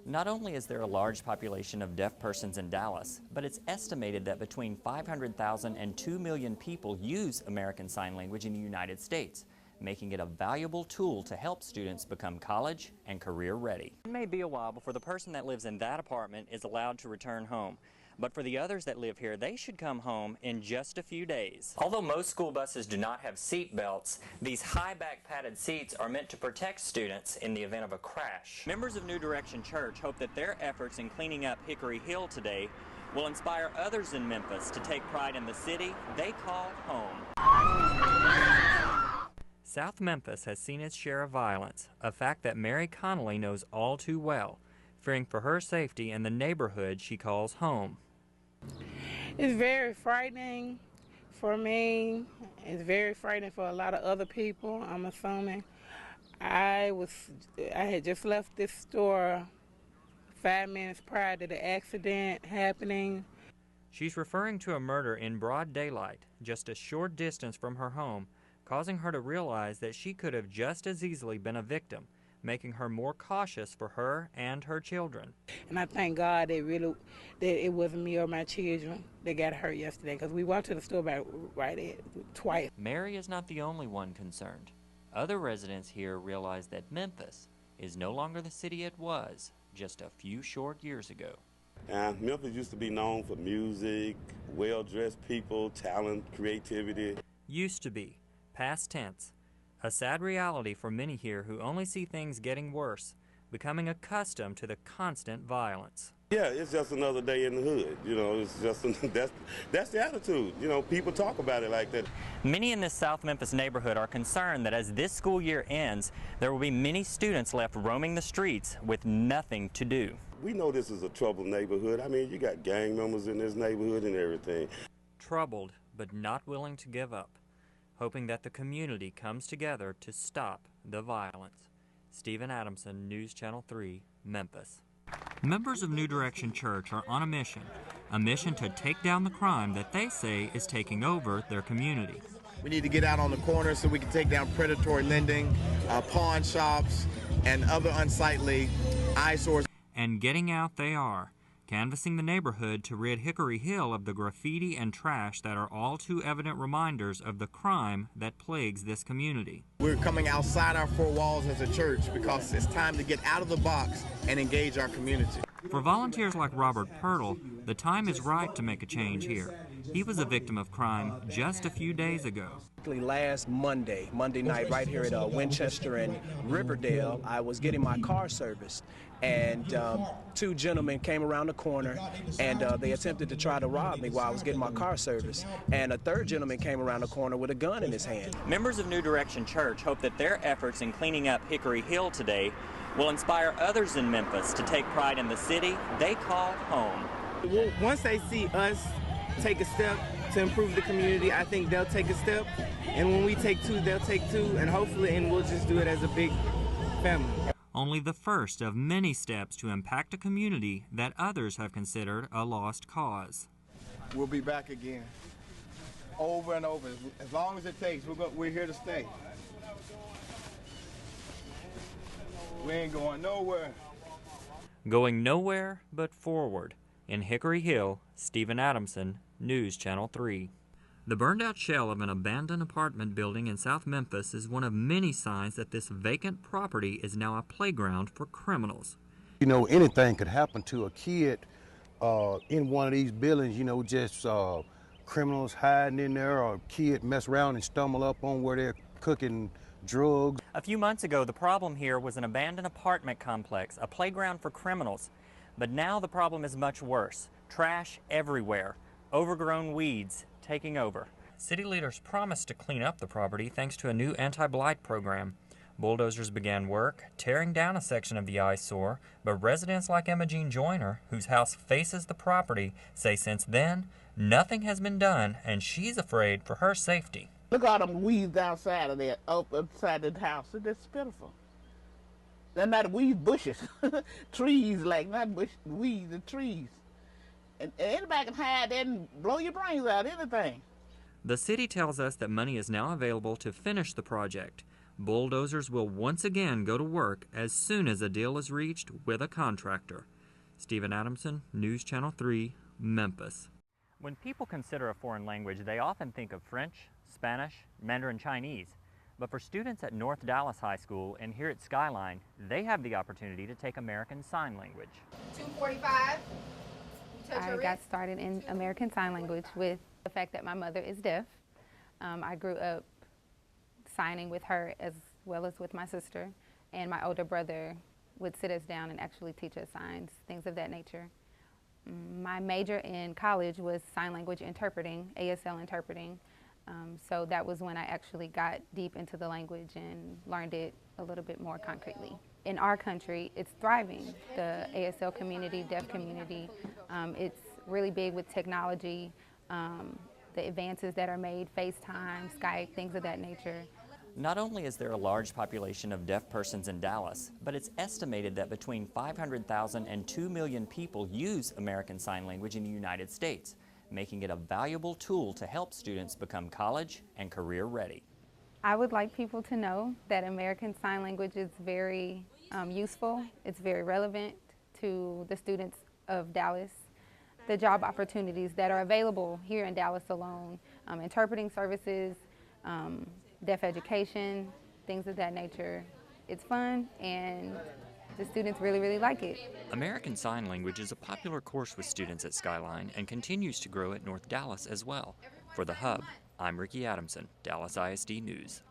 Not only is there a large population of deaf persons in Dallas, but it's estimated that between 500,000 and 2 million people use American Sign Language in the United States, making it a valuable tool to help students become college and career ready. It may be a while before the person that lives in that apartment is allowed to return home. But for the others that live here, they should come home in just a few days. Although most school buses do not have seat belts, these high-back padded seats are meant to protect students in the event of a crash. Members of New Direction Church hope that their efforts in cleaning up Hickory Hill today will inspire others in Memphis to take pride in the city they call home. South Memphis has seen its share of violence, a fact that Mary Connolly knows all too well, fearing for her safety and the neighborhood she calls home. It's very frightening for me. It's very frightening for a lot of other people, I'm assuming. I had just left this store 5 minutes prior to the accident happening. She's referring to a murder in broad daylight, just a short distance from her home, causing her to realize that she could have just as easily been a victim, making her more cautious for her and her children. And I thank God that it wasn't me or my children that got hurt yesterday, because we walked to the store twice. Mary is not the only one concerned. Other residents here realize that Memphis is no longer the city it was just a few short years ago. Memphis used to be known for music, well-dressed people, talent, creativity. Used to be, past tense. A sad reality for many here who only see things getting worse, becoming accustomed to the constant violence. Yeah, it's just another day in the hood. You know, it's just that's the attitude. You know, people talk about it like that. Many in this South Memphis neighborhood are concerned that as this school year ends, there will be many students left roaming the streets with nothing to do. We know this is a troubled neighborhood. I mean, you got gang members in this neighborhood and everything. Troubled, but not willing to give up, hoping that the community comes together to stop the violence. Stephen Adamson, News Channel 3, Memphis. Members of New Direction Church are on a mission to take down the crime that they say is taking over their community. We need to get out on the corner so we can take down predatory lending, pawn shops, and other unsightly eyesores. And getting out they are, canvassing the neighborhood to rid Hickory Hill of the graffiti and trash that are all too evident reminders of the crime that plagues this community. We're coming outside our four walls as a church because it's time to get out of the box and engage our community. For volunteers like Robert Pirtle, the time is right to make a change here. He was a victim of crime just a few days ago. Last Monday night, right here at Winchester and Riverdale, I was getting my car serviced, and two gentlemen came around the corner, and they attempted to try to rob me while I was getting my car serviced. And a third gentleman came around the corner with a gun in his hand. Members of New Direction Church hope that their efforts in cleaning up Hickory Hill today will inspire others in Memphis to take pride in the city they call home. Once they see us take a step to improve the community, I think they'll take a step, and when we take two, they'll take two, and hopefully, and we'll just do it as a big family. Only the first of many steps to impact a community that others have considered a lost cause. We'll be back again, over and over, as long as it takes. We're here to stay. We ain't going nowhere. Going nowhere but forward. In Hickory Hill, Stephen Adamson, News Channel 3. The burned-out shell of an abandoned apartment building in South Memphis is one of many signs that this vacant property is now a playground for criminals. You know, anything could happen to a kid in one of these buildings, you know, just criminals hiding in there, or a kid mess around and stumble up on where they're cooking drugs. A few months ago, the problem here was an abandoned apartment complex, a playground for criminals. But now the problem is much worse. Trash everywhere, overgrown weeds taking over. City leaders promised to clean up the property thanks to a new anti-blight program. Bulldozers began work, tearing down a section of the eyesore, but residents like Emma Jean Joyner, whose house faces the property, say since then, nothing has been done, and she's afraid for her safety. Look at all them weeds outside of there, outside the house. It's pitiful. They're not weeds, bushes. Trees, like, not bushes, weeds and trees. And anybody can hide there and blow your brains out, anything. The city tells us that money is now available to finish the project. Bulldozers will once again go to work as soon as a deal is reached with a contractor. Stephen Adamson, News Channel 3, Memphis. When people consider a foreign language, they often think of French, Spanish, Mandarin Chinese. But for students at North Dallas High School and here at Skyline, they have the opportunity to take American Sign Language. 245. I got started in American Sign Language with the fact that my mother is deaf. I grew up signing with her as well as with my sister, and my older brother would sit us down and actually teach us signs, things of that nature. My major in college was sign language interpreting, ASL interpreting. So that was when I actually got deep into the language and learned it a little bit more concretely. In our country, it's thriving. The ASL community, deaf community, it's really big with technology, the advances that are made, FaceTime, Skype, things of that nature. Not only is there a large population of deaf persons in Dallas, but it's estimated that between 500,000 and 2 million people use American Sign Language in the United States, making it a valuable tool to help students become college and career ready. I would like people to know that American Sign Language is very useful. It's very relevant to the students of Dallas. The job opportunities that are available here in Dallas alone, interpreting services, deaf education, things of that nature. It's fun and the students really, really like it. American Sign Language is a popular course with students at Skyline and continues to grow at North Dallas as well. For The Hub, I'm Ricky Adamson, Dallas ISD News.